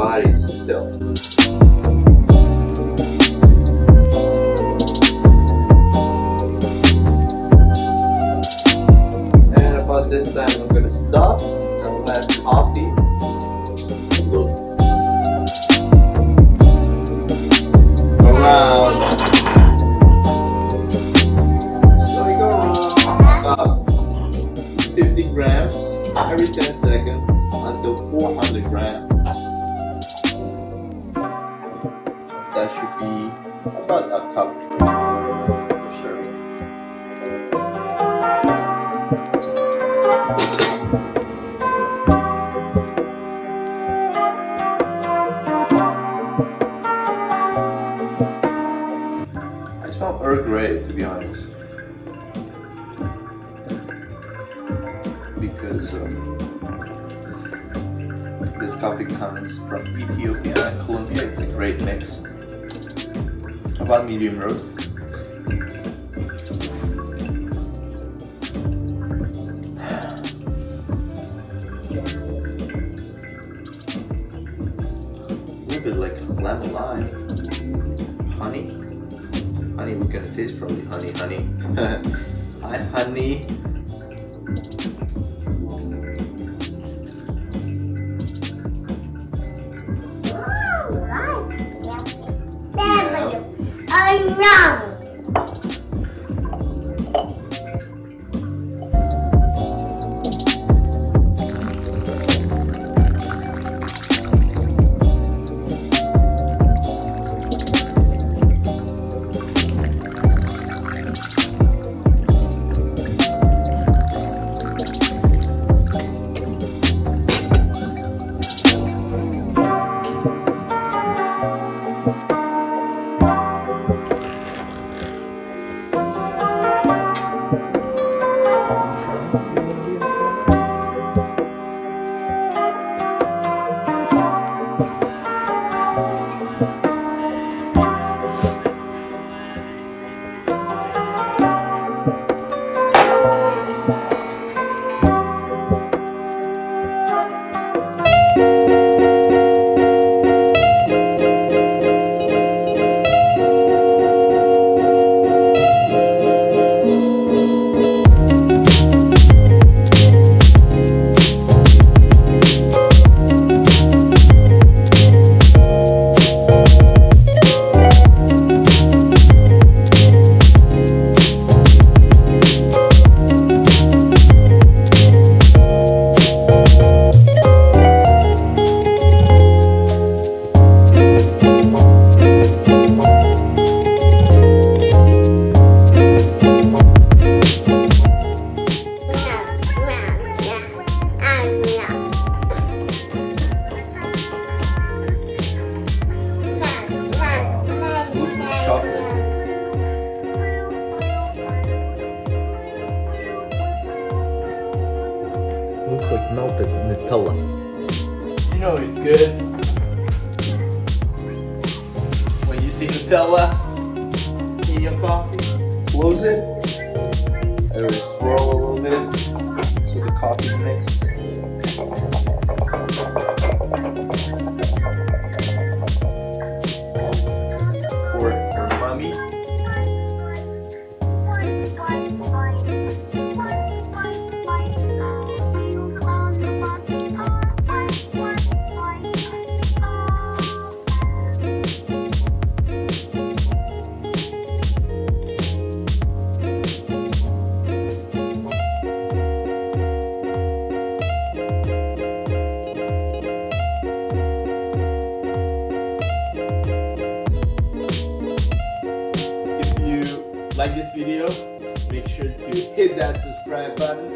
body still. And about this time I'm gonna stop. I'm gonna have coffee. Look. Around. So we go around about 50 grams every 10 seconds until 400 grams. That should be about a cup of serving. I smell Earl Grey, to be honest, because this coffee comes from Ethiopia and Colombia. It's a great mix. About medium roast. A little bit like lemon lime. Honey. Honey, we're gonna taste probably honey. Hi, honey. Looks like melted Nutella. You know it's good when you see Nutella in your coffee. Close it. And it'll swirl a little bit so the coffee mix. For mommy. Like this video, make sure to hit that subscribe button